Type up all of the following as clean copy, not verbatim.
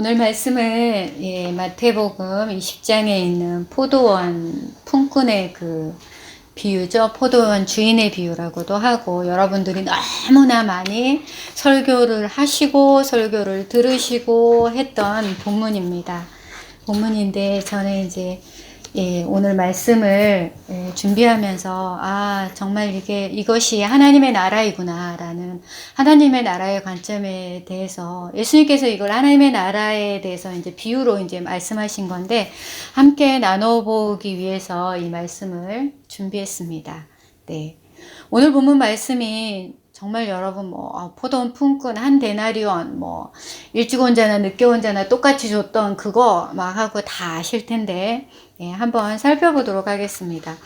오늘 말씀은 마태복음 20장에 있는 포도원 품꾼의 그 비유죠. 포도원 주인의 비유라고도 하고, 여러분들이 너무나 많이 설교를 하시고 설교를 들으시고 했던 본문입니다. 본문인데 저는 이제 오늘 말씀을 준비하면서 정말 이것이 하나님의 나라이구나 라는, 하나님의 나라의 관점에 대해서, 예수님께서 이걸 하나님의 나라에 대해서 이제 비유로 이제 말씀하신 건데, 함께 나눠보기 위해서 이 말씀을 준비했습니다. 네. 오늘 본문 말씀이 정말 여러분 포도원 품꾼 한 데나리온 일찍 온 자나 늦게 온 자나 똑같이 줬던 그거 막 하고 다 아실 텐데, 한번 살펴보도록 하겠습니다.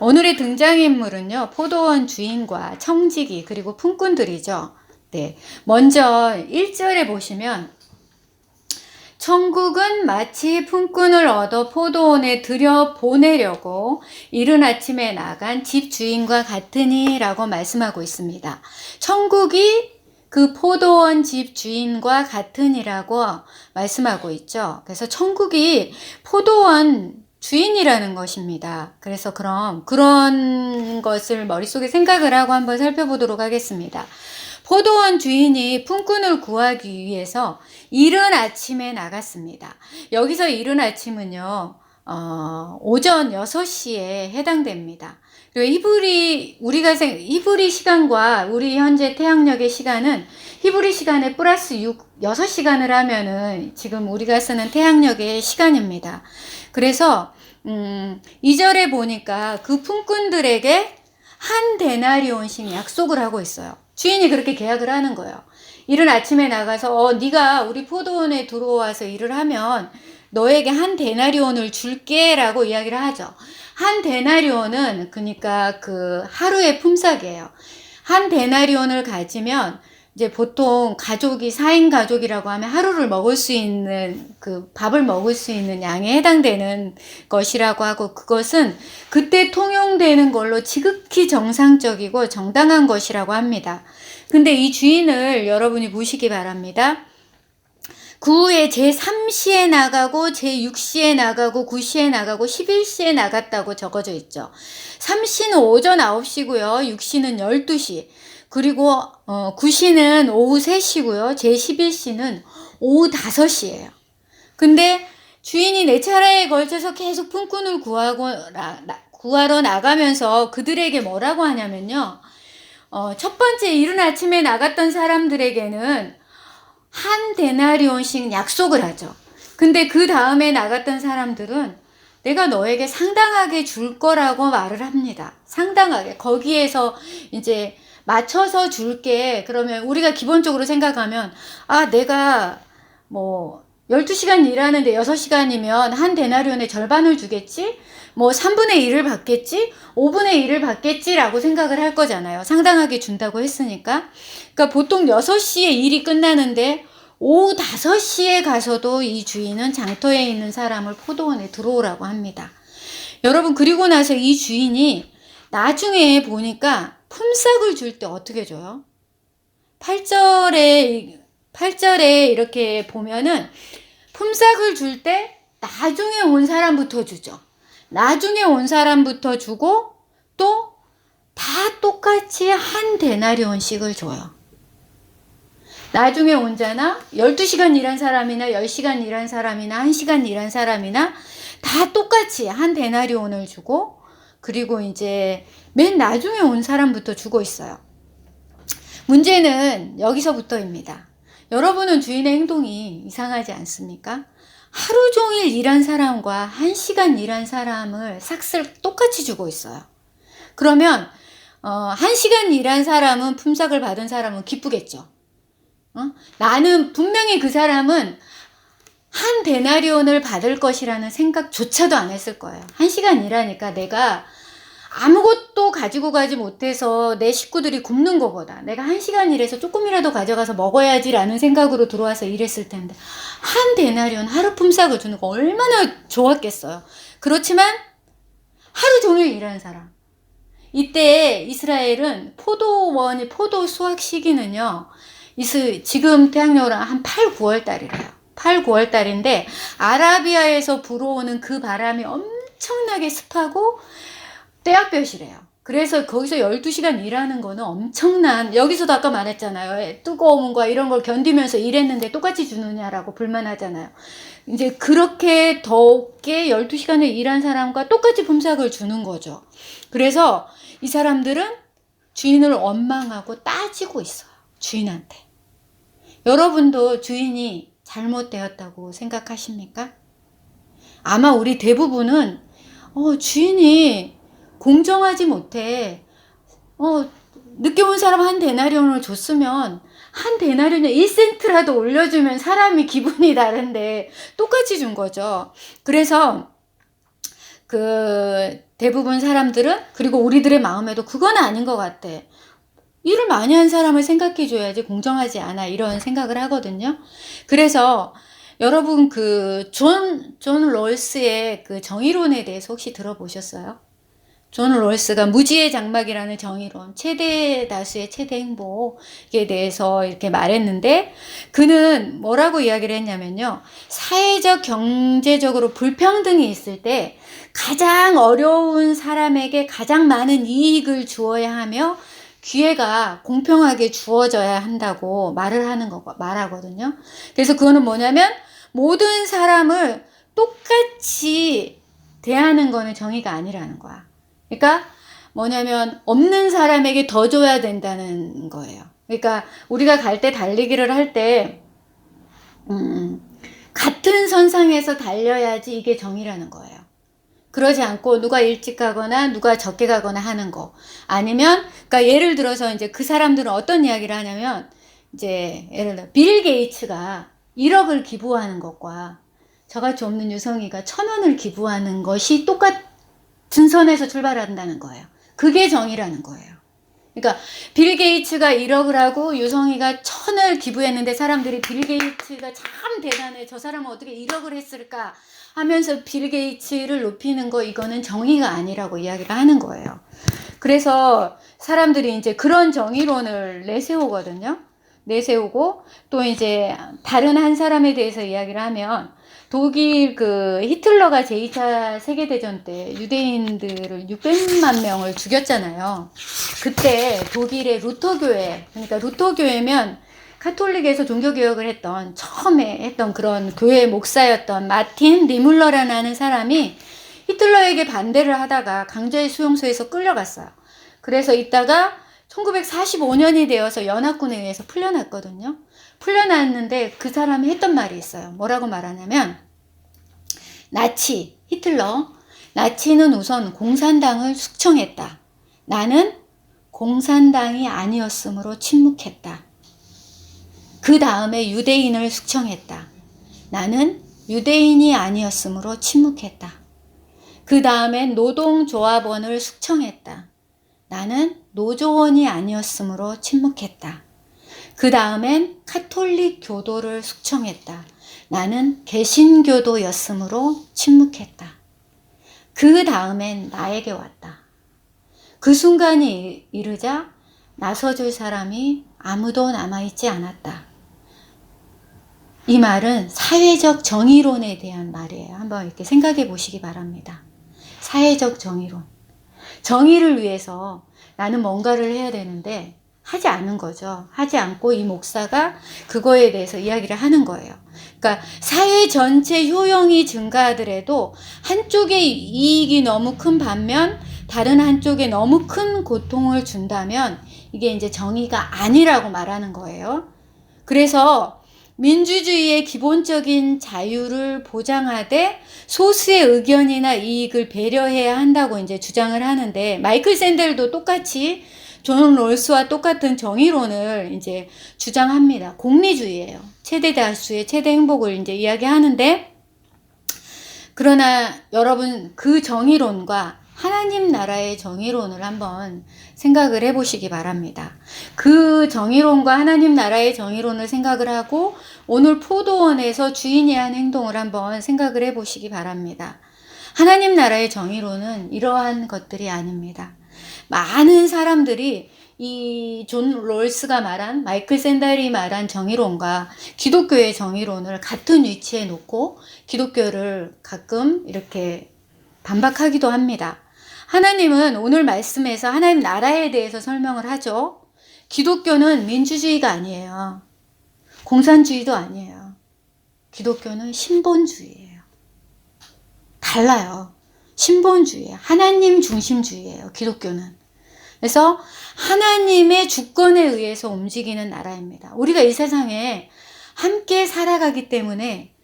오늘의 등장인물은요, 포도원 주인과 청지기 그리고 품꾼들이죠. 네. 먼저 1절에 보시면, 천국은 마치 품꾼을 얻어 포도원에 들여 보내려고 이른 아침에 나간 집 주인과 같으니 라고 말씀하고 있습니다. 천국이 그 포도원 집 주인과 같으니라고 말씀하고 있죠. 그래서 천국이 포도원 주인이라는 것입니다. 그래서 그런 것을 머릿속에 생각을 하고 한번 살펴보도록 하겠습니다. 포도원 주인이 품꾼을 구하기 위해서 이른 아침에 나갔습니다. 여기서 이른 아침은요, 오전 6시에 해당됩니다. 그리고 히브리 시간과 우리 현재 태양력의 시간은, 히브리 시간에 플러스 6시간을 하면은 지금 우리가 쓰는 태양력의 시간입니다. 그래서 2절에 보니까 그 품꾼들에게 한 데나리온씩 약속을 하고 있어요. 주인이 그렇게 계약을 하는 거예요. 이른 아침에 나가서 네가 우리 포도원에 들어와서 일을 하면 너에게 한 데나리온을 줄게 라고 이야기를 하죠. 한 데나리온은 그러니까 그 하루의 품삯이에요. 한 데나리온을 가지면 이제 보통 가족이 4인 가족이라고 하면 하루를 먹을 수 있는, 그 밥을 먹을 수 있는 양에 해당되는 것이라고 하고, 그것은 그때 통용되는 걸로 지극히 정상적이고 정당한 것이라고 합니다. 근데 이 주인을 여러분이 보시기 바랍니다. 그 후에 제3시에 나가고 제6시에 나가고 9시에 나가고 11시에 나갔다고 적어져 있죠. 3시는 오전 9시고요. 6시는 12시. 그리고 9시는 오후 3시고요. 제11시는 오후 5시예요. 근데 주인이 4차례에 걸쳐서 계속 품꾼을 구하러 나가면서 그들에게 뭐라고 하냐면요. 첫 번째 이른 아침에 나갔던 사람들에게는 한 데나리온씩 약속을 하죠. 근데 그 다음에 나갔던 사람들은 내가 너에게 상당하게 줄 거라고 말을 합니다. 상당하게. 거기에서 이제 맞춰서 줄게. 그러면 우리가 기본적으로 생각하면, 내가 12시간 일하는데 6시간이면 한 데나리온의 절반을 주겠지? 3분의 1을 받겠지? 5분의 1을 받겠지? 라고 생각을 할 거잖아요. 상당하게 준다고 했으니까. 그러니까 보통 6시에 일이 끝나는데 오후 5시에 가서도 이 주인은 장터에 있는 사람을 포도원에 들어오라고 합니다. 여러분, 그리고 나서 이 주인이 나중에 보니까 품삯을 줄 때 어떻게 줘요? 8절에 이렇게 보면은 품삯을 줄 때 나중에 온 사람부터 주죠. 나중에 온 사람부터 주고 또 다 똑같이 한 데나리온씩을 줘요. 나중에 온 자나 12시간 일한 사람이나 10시간 일한 사람이나 1시간 일한 사람이나 다 똑같이 한 데나리온을 주고, 그리고 이제 맨 나중에 온 사람부터 주고 있어요. 문제는 여기서부터입니다. 여러분은 주인의 행동이 이상하지 않습니까? 하루 종일 일한 사람과 1시간 일한 사람을 삭슬 똑같이 주고 있어요. 그러면 1시간 일한 사람은 품삯을 받은 사람은 기쁘겠죠. 나는 분명히 그 사람은 한 데나리온을 받을 것이라는 생각조차도 안 했을 거예요. 1시간 일하니까 내가 아무것도 가지고 가지 못해서 내 식구들이 굶는 것보다 내가 1시간 일해서 조금이라도 가져가서 먹어야지라는 생각으로 들어와서 일했을 텐데, 한 데나리온 하루 품삯을 주는 거 얼마나 좋았겠어요. 그렇지만 하루 종일 일하는 사람, 이때 이스라엘은 포도 수확 시기는요, 지금 태양력으로 한 8, 9월 달이래요. 8, 9월 달인데 아라비아에서 불어오는 그 바람이 엄청나게 습하고 떼약볕이래요. 그래서 거기서 12시간 일하는 거는 엄청난, 여기서도 아까 말했잖아요. 뜨거움과 이런 걸 견디면서 일했는데 똑같이 주느냐라고 불만하잖아요. 이제 그렇게 덥게 12시간을 일한 사람과 똑같이 품삯을 주는 거죠. 그래서 이 사람들은 주인을 원망하고 따지고 있어요. 주인한테. 여러분도 주인이 잘못되었다고 생각하십니까? 아마 우리 대부분은 주인이 공정하지 못해. 늦게 온 사람 한 데나리온을 줬으면 한 데나리온에 1센트라도 올려주면 사람이 기분이 다른데 똑같이 준 거죠. 그래서 그 대부분 사람들은, 그리고 우리들의 마음에도 그건 아닌 것 같아. 일을 많이 한 사람을 생각해 줘야지 공정하지 않아, 이런 생각을 하거든요. 그래서 여러분 그 존 롤스의 그 정의론에 대해서 혹시 들어보셨어요? 존 롤스가 무지의 장막이라는 정의론, 최대 다수의 최대 행복에 대해서 이렇게 말했는데, 그는 뭐라고 이야기를 했냐면요. 사회적, 경제적으로 불평등이 있을 때 가장 어려운 사람에게 가장 많은 이익을 주어야 하며 기회가 공평하게 주어져야 한다고 말하거든요. 그래서 그거는 뭐냐면 모든 사람을 똑같이 대하는 거는 정의가 아니라는 거야. 그러니까 뭐냐면 없는 사람에게 더 줘야 된다는 거예요. 그러니까 우리가 갈 때, 달리기를 할 때 같은 선상에서 달려야지 이게 정의라는 거예요. 그러지 않고 누가 일찍 가거나 누가 적게 가거나 하는 거. 아니면 그러니까 예를 들어서 이제 그 사람들은 어떤 이야기를 하냐면, 이제 예를 들어 빌 게이츠가 1억을 기부하는 것과 저같이 없는 유성이가 1,000원을 기부하는 것이 똑같은 선에서 출발한다는 거예요. 그게 정의라는 거예요. 그러니까 빌 게이츠가 1억을 하고 유성이가 1,000을 기부했는데 사람들이 빌 게이츠가 참 대단해, 저 사람은 어떻게 1억을 했을까 하면서 빌 게이츠를 높이는 거, 이거는 정의가 아니라고 이야기를 하는 거예요. 그래서 사람들이 이제 그런 정의론을 내세우거든요. 내세우고 또 이제 다른 한 사람에 대해서 이야기를 하면, 독일 그 히틀러가 제2차 세계대전 때 유대인들을 600만 명을 죽였잖아요. 그때 독일의 루터교회, 그러니까 루터교회면 카톨릭에서 종교개혁을 했던, 처음에 했던 그런 교회 목사였던 마틴 리물러라는 사람이 히틀러에게 반대를 하다가 강제 수용소에서 끌려갔어요. 그래서 있다가 1945년이 되어서 연합군에 의해서 풀려났거든요. 풀려났는데 그 사람이 했던 말이 있어요. 뭐라고 말하냐면, 히틀러, 나치는 우선 공산당을 숙청했다. 나는 공산당이 아니었으므로 침묵했다. 그 다음에 유대인을 숙청했다. 나는 유대인이 아니었으므로 침묵했다. 그 다음엔 노동조합원을 숙청했다. 나는 노조원이 아니었으므로 침묵했다. 그 다음엔 카톨릭 교도를 숙청했다. 나는 개신교도였으므로 침묵했다. 그 다음엔 나에게 왔다. 그 순간이 이르자 나서줄 사람이 아무도 남아있지 않았다. 이 말은 사회적 정의론에 대한 말이에요. 한번 이렇게 생각해 보시기 바랍니다. 사회적 정의론. 정의를 위해서 나는 뭔가를 해야 되는데 하지 않은 거죠. 하지 않고 이 목사가 그거에 대해서 이야기를 하는 거예요. 그러니까 사회 전체 효용이 증가하더라도 한쪽의 이익이 너무 큰 반면 다른 한쪽에 너무 큰 고통을 준다면 이게 이제 정의가 아니라고 말하는 거예요. 그래서 민주주의의 기본적인 자유를 보장하되 소수의 의견이나 이익을 배려해야 한다고 이제 주장을 하는데, 마이클 샌델도 똑같이 존 롤스와 똑같은 정의론을 이제 주장합니다. 공리주의예요. 최대 다수의 최대 행복을 이제 이야기하는데, 그러나 여러분 그 정의론과 하나님 나라의 정의론을 한번 생각을 해보시기 바랍니다. 그 정의론과 하나님 나라의 정의론을 생각을 하고 오늘 포도원에서 주인이 한 행동을 한번 생각을 해보시기 바랍니다. 하나님 나라의 정의론은 이러한 것들이 아닙니다. 많은 사람들이 이 존 롤스가 말한, 마이클 샌달이 말한 정의론과 기독교의 정의론을 같은 위치에 놓고 기독교를 가끔 이렇게 반박하기도 합니다. 하나님은 오늘 말씀에서 하나님 나라에 대해서 설명을 하죠. 기독교는 민주주의가 아니에요. 공산주의도 아니에요. 기독교는 신본주의예요. 달라요. 신본주의예요. 하나님 중심주의예요. 기독교는. 그래서 하나님의 주권에 의해서 움직이는 나라입니다. 우리가 이 세상에 함께 살아가기 때문에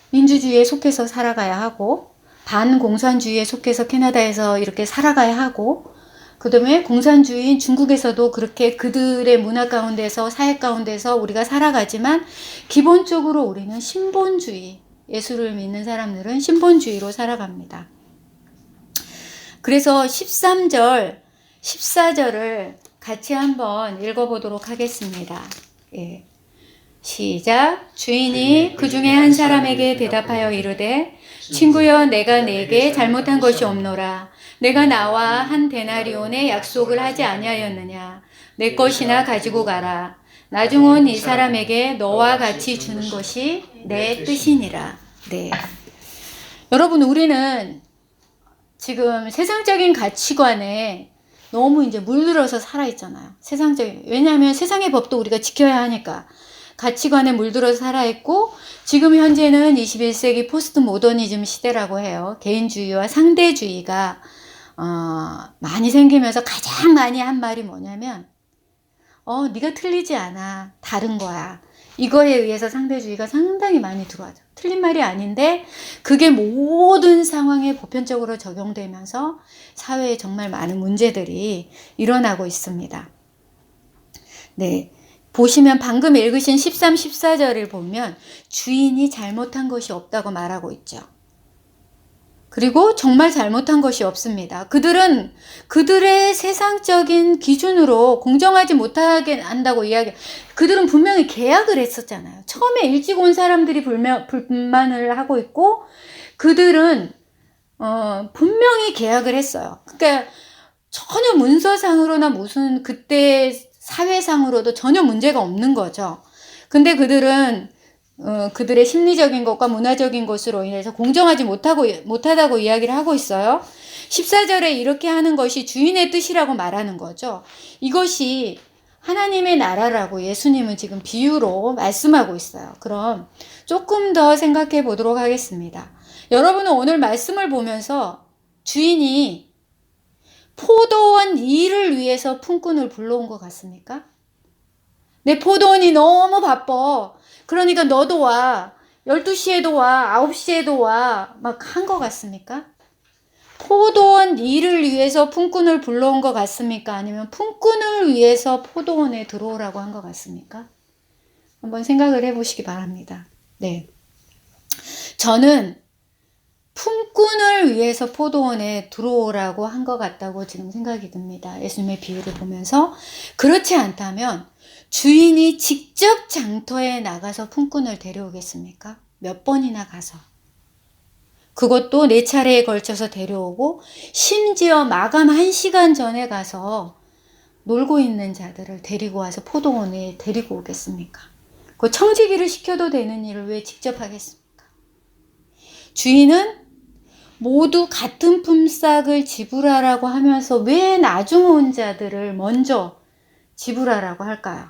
민주주의에 속해서 살아가야 하고, 반공산주의에 속해서 캐나다에서 이렇게 살아가야 하고, 그 다음에 공산주의인 중국에서도 그렇게 그들의 문화 가운데서, 사회 가운데서 우리가 살아가지만, 기본적으로 우리는 신본주의, 예수를 믿는 사람들은 신본주의로 살아갑니다. 그래서 13절, 14절을 같이 한번 읽어보도록 하겠습니다. 예. 시작. 주인이 그 중에 한 사람에게 대답하여 이르되, 친구여, 내가 내게 잘못한 것이 없노라. 내가 나와 한 데나리온의 약속을 하지 아니하였느냐. 내 것이나 가지고 가라. 나중은 이 사람에게 너와 같이 주는 것이 내 뜻이니라. 네. 여러분, 우리는 지금 세상적인 가치관에 너무 이제 물들어서 살아있잖아요. 왜냐하면 세상의 법도 우리가 지켜야 하니까. 가치관에 물들어서 살아있고, 지금 현재는 21세기 포스트 모더니즘 시대라고 해요. 개인주의와 상대주의가 많이 생기면서 가장 많이 한 말이 뭐냐면, 네가 틀리지 않아. 다른 거야. 이거에 의해서 상대주의가 상당히 많이 들어와죠. 틀린 말이 아닌데 그게 모든 상황에 보편적으로 적용되면서 사회에 정말 많은 문제들이 일어나고 있습니다. 네. 보시면 방금 읽으신 13, 14절을 보면 주인이 잘못한 것이 없다고 말하고 있죠. 그리고 정말 잘못한 것이 없습니다. 그들은 그들의 세상적인 기준으로 공정하지 못하게 한다고 그들은 분명히 계약을 했었잖아요. 처음에 일찍 온 사람들이 불만을 하고 있고, 그들은 분명히 계약을 했어요. 그러니까 전혀 문서상으로나 무슨 그때 사회상으로도 전혀 문제가 없는 거죠. 근데 그들은 그들의 심리적인 것과 문화적인 것으로 인해서 공정하지 못하다고 이야기를 하고 있어요. 14절에 이렇게 하는 것이 주인의 뜻이라고 말하는 거죠. 이것이 하나님의 나라라고 예수님은 지금 비유로 말씀하고 있어요. 그럼 조금 더 생각해 보도록 하겠습니다. 여러분은 오늘 말씀을 보면서 주인이 포도원 일을 위해서 품꾼을 불러온 것 같습니까? 내 포도원이 너무 바빠. 그러니까 너도 와. 12시에도 와. 9시에도 와. 막 한 것 같습니까? 포도원 일을 위해서 품꾼을 불러온 것 같습니까? 아니면 품꾼을 위해서 포도원에 들어오라고 한 것 같습니까? 한번 생각을 해보시기 바랍니다. 네. 저는 품꾼을 위해서 포도원에 들어오라고 한 것 같다고 지금 생각이 듭니다. 예수님의 비유를 보면서. 그렇지 않다면 주인이 직접 장터에 나가서 품꾼을 데려오겠습니까? 몇 번이나 가서. 그것도 4차례에 걸쳐서 데려오고, 심지어 마감 1시간 전에 가서 놀고 있는 자들을 데리고 와서 포도원에 데리고 오겠습니까? 그 청지기를 시켜도 되는 일을 왜 직접 하겠습니까? 주인은 모두 같은 품삯을 지불하라고 하면서 왜 나중 온 자들을 먼저 지불하라고 할까요?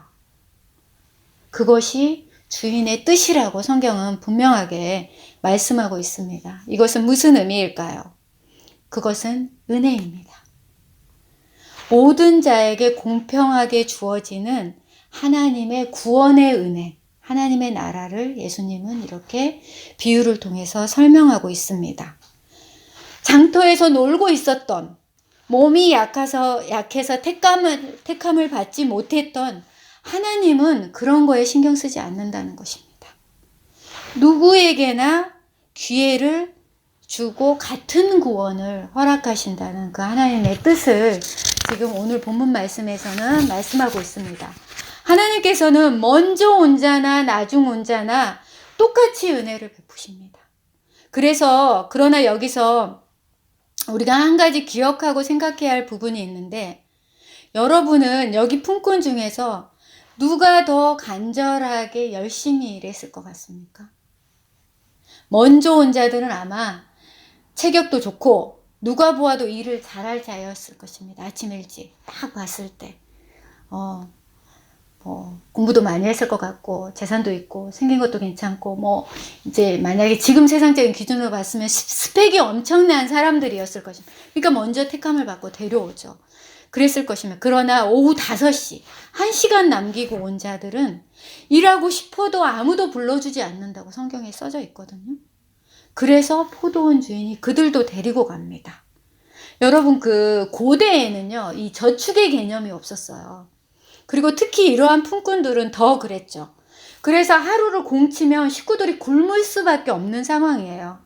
그것이 주인의 뜻이라고 성경은 분명하게 말씀하고 있습니다. 이것은 무슨 의미일까요? 그것은 은혜입니다. 모든 자에게 공평하게 주어지는 하나님의 구원의 은혜, 하나님의 나라를 예수님은 이렇게 비유를 통해서 설명하고 있습니다. 장터에서 놀고 있었던, 몸이 약해서 택함을 받지 못했던 하나님은 그런 거에 신경 쓰지 않는다는 것입니다. 누구에게나 기회를 주고 같은 구원을 허락하신다는 그 하나님의 뜻을 지금 오늘 본문 말씀에서는 말씀하고 있습니다. 하나님께서는 먼저 온 자나 나중 온 자나 똑같이 은혜를 베푸십니다. 그러나 여기서 우리가 한 가지 기억하고 생각해야 할 부분이 있는데, 여러분은 여기 품꾼 중에서 누가 더 간절하게 열심히 일했을 것 같습니까? 먼저 온 자들은 아마 체격도 좋고 누가 보아도 일을 잘할 자였을 것입니다. 아침 일찍 딱 봤을 때 공부도 많이 했을 것 같고 재산도 있고 생긴 것도 괜찮고 이제 만약에 지금 세상적인 기준으로 봤으면 스펙이 엄청난 사람들이었을 것입니다. 그러니까 먼저 택함을 받고 데려오죠. 그랬을 것이며, 그러나 오후 5시 1시간 남기고 온 자들은 일하고 싶어도 아무도 불러주지 않는다고 성경에 써져 있거든요. 그래서 포도원 주인이 그들도 데리고 갑니다. 여러분, 그 고대에는요, 이 저축의 개념이 없었어요. 그리고 특히 이러한 품꾼들은 더 그랬죠. 그래서 하루를 공치면 식구들이 굶을 수밖에 없는 상황이에요.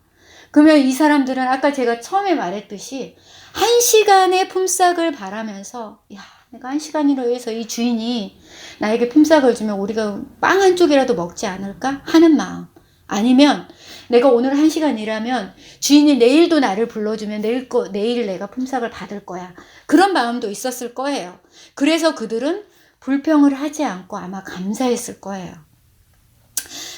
그러면 이 사람들은 아까 제가 처음에 말했듯이 1시간의 품삯을 바라면서, 야, 내가 1시간이라고 해서 이 주인이 나에게 품삯을 주면 우리가 빵 한 쪽이라도 먹지 않을까 하는 마음, 아니면 내가 오늘 1시간 일하면 주인이 내일도 나를 불러주면 내일 내가 품삯을 받을 거야, 그런 마음도 있었을 거예요. 그래서 그들은 불평을 하지 않고 아마 감사했을 거예요.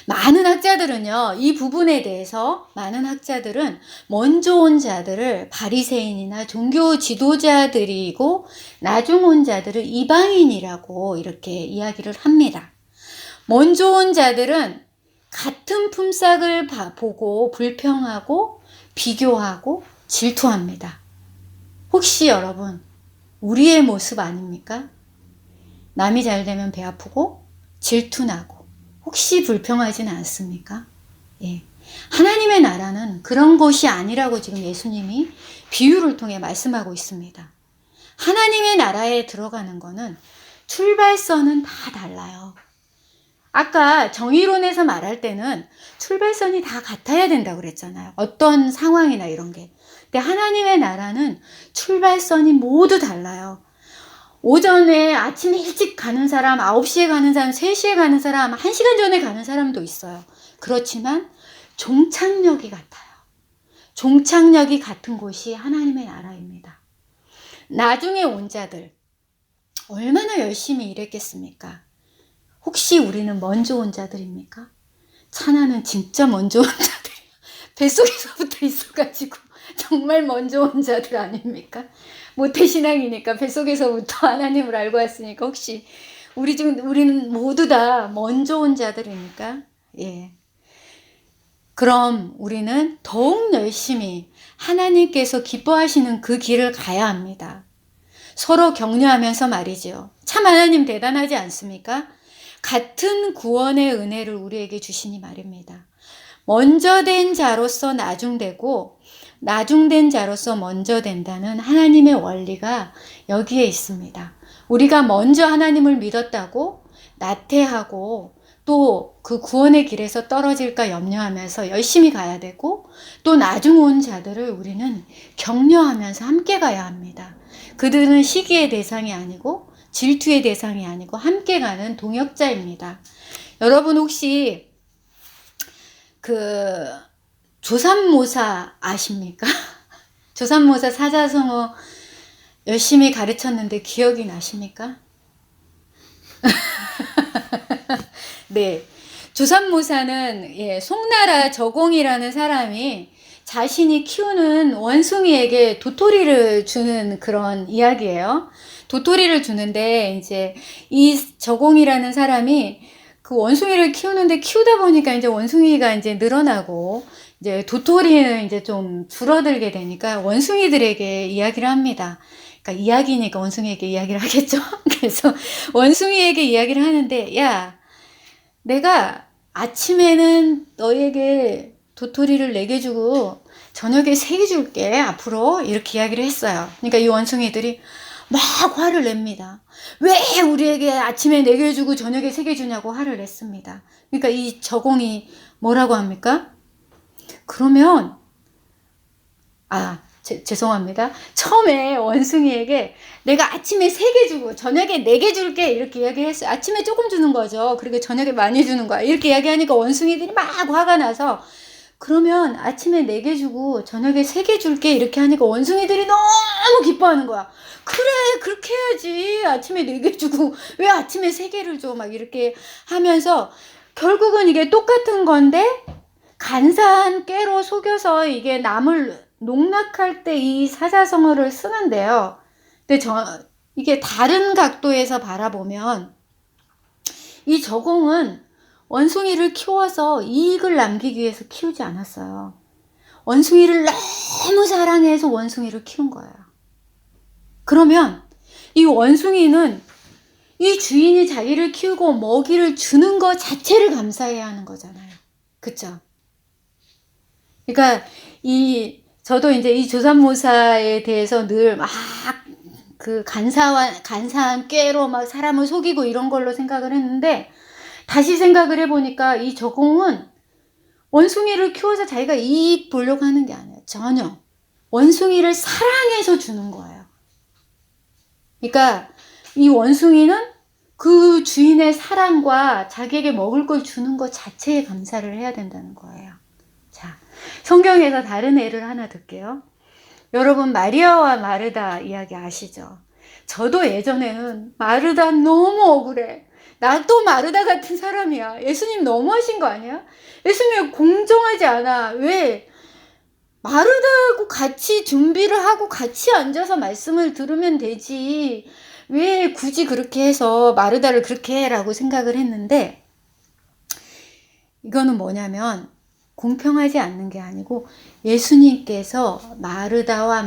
많은 학자들은요, 이 부분에 대해서 많은 학자들은 먼저 온 자들을 바리새인이나 종교 지도자들이고 나중 온 자들을 이방인이라고 이렇게 이야기를 합니다. 먼저 온 자들은 같은 품삯을 보고 불평하고 비교하고 질투합니다. 혹시 여러분, 우리의 모습 아닙니까? 남이 잘 되면 배 아프고 질투나고 혹시 불평하지는 않습니까? 예. 하나님의 나라는 그런 것이 아니라고 지금 예수님이 비유를 통해 말씀하고 있습니다. 하나님의 나라에 들어가는 거는 출발선은 다 달라요. 아까 정의론에서 말할 때는 출발선이 다 같아야 된다고 그랬잖아요. 어떤 상황이나 이런 게. 근데 하나님의 나라는 출발선이 모두 달라요. 오전에 아침에 일찍 가는 사람, 9시에 가는 사람, 3시에 가는 사람, 1시간 전에 가는 사람도 있어요. 그렇지만 종착역이 같아요. 종착역이 같은 곳이 하나님의 나라입니다. 나중에 온 자들, 얼마나 열심히 일했겠습니까? 혹시 우리는 먼저 온 자들입니까? 차나는 진짜 먼저 온 자들이에요. 뱃속에서부터 있어가지고 정말 먼저 온 자들 아닙니까? 모태신앙이니까 뱃속에서부터 하나님을 알고 왔으니까 혹시 우리는 모두 다 먼저 온 자들입니까? 예. 그럼 우리는 더욱 열심히 하나님께서 기뻐하시는 그 길을 가야 합니다. 서로 격려하면서 말이죠. 참 하나님 대단하지 않습니까? 같은 구원의 은혜를 우리에게 주시니 말입니다. 먼저 된 자로서 나중되고 나중된 자로서 먼저 된다는 하나님의 원리가 여기에 있습니다. 우리가 먼저 하나님을 믿었다고 나태하고 또 그 구원의 길에서 떨어질까 염려하면서 열심히 가야 되고, 또 나중 온 자들을 우리는 격려하면서 함께 가야 합니다. 그들은 시기의 대상이 아니고 질투의 대상이 아니고 함께 가는 동역자입니다. 여러분 혹시 그 조삼모사 아십니까? 조삼모사 사자성어 열심히 가르쳤는데 기억이 나십니까? 네. 조삼모사는 송나라 저공이라는 사람이 자신이 키우는 원숭이에게 도토리를 주는 그런 이야기예요. 도토리를 주는데 이제 이 저공이라는 사람이 그 원숭이를 키우다 보니까 이제 원숭이가 이제 늘어나고 이제 도토리는 이제 좀 줄어들게 되니까 원숭이들에게 이야기를 합니다. 그러니까 이야기니까 원숭이에게 이야기를 하겠죠. 그래서 원숭이에게 이야기를 하는데, 야, 내가 아침에는 너에게 도토리를 4개 주고 저녁에 3개 줄게 앞으로, 이렇게 이야기를 했어요. 그러니까 이 원숭이들이 막 화를 냅니다. 왜 우리에게 아침에 4개 주고 저녁에 3개 주냐고 화를 냈습니다. 그러니까 이 저공이 뭐라고 합니까? 그러면 죄송합니다. 처음에 원숭이에게 내가 아침에 3개 주고 저녁에 4개 줄게 이렇게 이야기를 했어요. 아침에 조금 주는 거죠. 그리고 저녁에 많이 주는 거야. 이렇게 이야기하니까 원숭이들이 막 화가 나서 그러면 아침에 4개 주고 저녁에 3개 줄게 이렇게 하니까 원숭이들이 너무 기뻐하는 거야. 그래, 그렇게 해야지. 아침에 4개 주고 왜 아침에 3개를 줘? 막 이렇게 하면서 결국은 이게 똑같은 건데 간사한 깨로 속여서 이게 남을 농락할 때 이 사자성어를 쓰는데요. 근데 이게 다른 각도에서 바라보면 이 저공은 원숭이를 키워서 이익을 남기기 위해서 키우지 않았어요. 원숭이를 너무 사랑해서 원숭이를 키운 거예요. 그러면 이 원숭이는 이 주인이 자기를 키우고 먹이를 주는 것 자체를 감사해야 하는 거잖아요. 그쵸? 그러니까 저도 이제 이 조산모사에 대해서 늘 막 그 간사한 꾀로 막 사람을 속이고 이런 걸로 생각을 했는데 다시 생각을 해보니까 이 저공은 원숭이를 키워서 자기가 이익 보려고 하는 게 아니에요. 전혀. 원숭이를 사랑해서 주는 거예요. 그러니까 이 원숭이는 그 주인의 사랑과 자기에게 먹을 걸 주는 것 자체에 감사를 해야 된다는 거예요. 자, 성경에서 다른 예를 하나 들게요. 여러분 마리아와 마르다 이야기 아시죠? 저도 예전에는 마르다 너무 억울해. 나도 마르다 같은 사람이야. 예수님 너무하신 거 아니야? 예수님 공정하지 않아. 왜? 마르다하고 같이 준비를 하고 같이 앉아서 말씀을 들으면 되지. 왜 굳이 그렇게 해서 마르다를 그렇게 해라고 생각을 했는데 이거는 뭐냐면 공평하지 않는 게 아니고 예수님께서 마르다와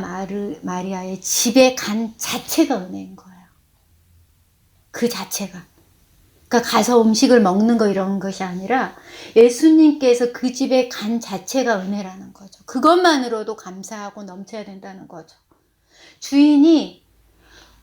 마리아의 집에 간 자체가 은혜인 거예요. 그 자체가. 그러니까 가서 음식을 먹는 거 이런 것이 아니라 예수님께서 그 집에 간 자체가 은혜라는 거죠. 그것만으로도 감사하고 넘쳐야 된다는 거죠. 주인이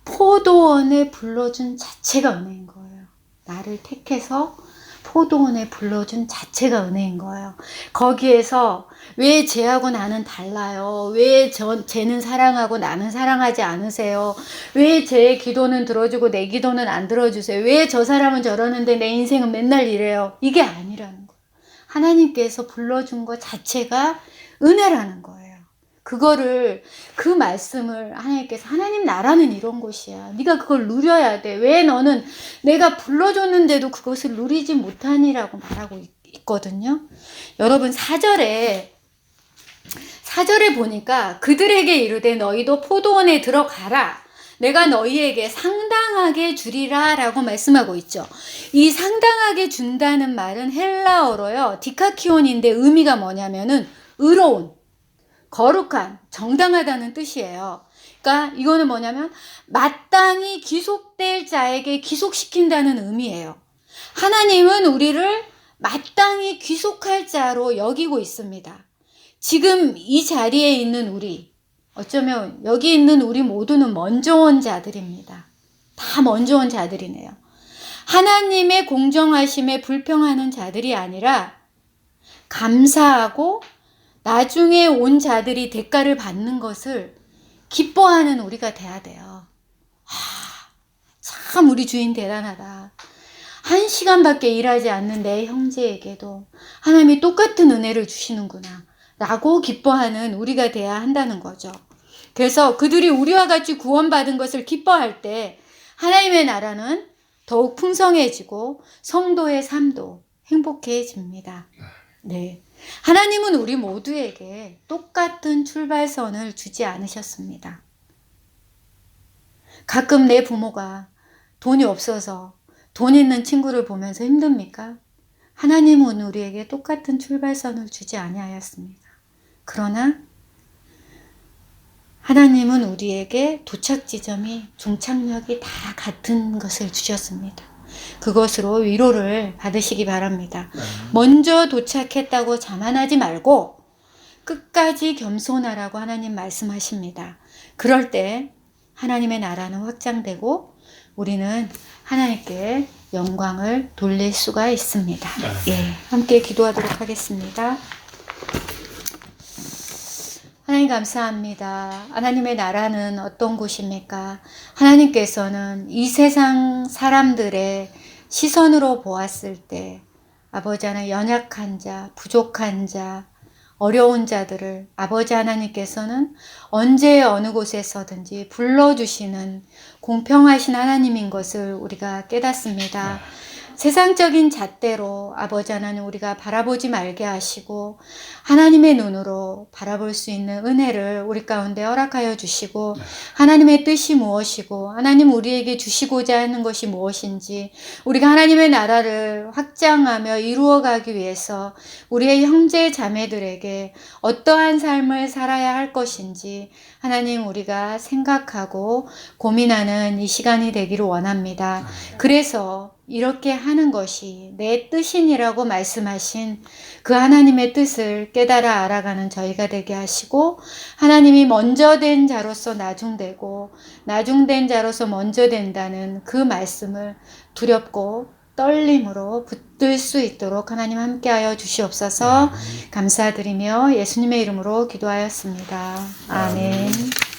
포도원에 불러준 자체가 은혜인 거예요. 나를 택해서 포도원에 불러준 자체가 은혜인 거예요. 거기에서 왜 쟤하고 나는 달라요? 왜 쟤는 사랑하고 나는 사랑하지 않으세요? 왜 쟤의 기도는 들어주고 내 기도는 안 들어주세요? 왜 저 사람은 저러는데 내 인생은 맨날 이래요? 이게 아니라는 거예요. 하나님께서 불러준 것 자체가 은혜라는 거예요. 그 말씀을 하나님께서 하나님 나라는 이런 곳이야. 네가 그걸 누려야 돼. 왜 너는 내가 불러줬는데도 그것을 누리지 못하니라고 말하고 있거든요. 여러분 4절에 보니까 그들에게 이르되 너희도 포도원에 들어가라. 내가 너희에게 상당하게 주리라 라고 말씀하고 있죠. 이 상당하게 준다는 말은 헬라어로요. 디카키온인데 의미가 뭐냐면은 의로운, 거룩한, 정당하다는 뜻이에요. 그러니까 이거는 뭐냐면 마땅히 귀속될 자에게 귀속시킨다는 의미예요. 하나님은 우리를 마땅히 귀속할 자로 여기고 있습니다. 지금 이 자리에 있는 우리, 어쩌면 여기 있는 우리 모두는 먼저 온 자들입니다. 다 먼저 온 자들이네요. 하나님의 공정하심에 불평하는 자들이 아니라 감사하고 나중에 온 자들이 대가를 받는 것을 기뻐하는 우리가 돼야 돼요. 참 우리 주인 대단하다. 1시간밖에 일하지 않는 내 형제에게도 하나님이 똑같은 은혜를 주시는구나 라고 기뻐하는 우리가 돼야 한다는 거죠. 그래서 그들이 우리와 같이 구원받은 것을 기뻐할 때 하나님의 나라는 더욱 풍성해지고 성도의 삶도 행복해집니다. 네. 하나님은 우리 모두에게 똑같은 출발선을 주지 않으셨습니다. 가끔 내 부모가 돈이 없어서 돈 있는 친구를 보면서 힘듭니까? 하나님은 우리에게 똑같은 출발선을 주지 아니하였습니다. 그러나 하나님은 우리에게 도착 지점이 종착역이 다 같은 것을 주셨습니다. 그것으로 위로를 받으시기 바랍니다. 먼저 도착했다고 자만하지 말고 끝까지 겸손하라고 하나님 말씀하십니다. 그럴 때 하나님의 나라는 확장되고 우리는 하나님께 영광을 돌릴 수가 있습니다. 예, 함께 기도하도록 하겠습니다. 하나님 감사합니다. 하나님의 나라는 어떤 곳입니까? 하나님께서는 이 세상 사람들의 시선으로 보았을 때 아버지 하나님 연약한 자, 부족한 자, 어려운 자들을 아버지 하나님께서는 언제 어느 곳에서든지 불러주시는 공평하신 하나님인 것을 우리가 깨닫습니다. 세상적인 잣대로 아버지 하나님 우리가 바라보지 말게 하시고 하나님의 눈으로 바라볼 수 있는 은혜를 우리 가운데 허락하여 주시고 하나님의 뜻이 무엇이고 하나님 우리에게 주시고자 하는 것이 무엇인지 우리가 하나님의 나라를 확장하며 이루어가기 위해서 우리의 형제 자매들에게 어떠한 삶을 살아야 할 것인지 하나님 우리가 생각하고 고민하는 이 시간이 되기를 원합니다. 그래서 이렇게 하는 것이 내 뜻이니라고 말씀하신 그 하나님의 뜻을 깨달아 알아가는 저희가 되게 하시고 하나님이 먼저 된 자로서 나중되고 나중된 자로서 먼저 된다는 그 말씀을 두렵고 떨림으로 붙들 수 있도록 하나님 함께하여 주시옵소서. 감사드리며 예수님의 이름으로 기도하였습니다. 아멘.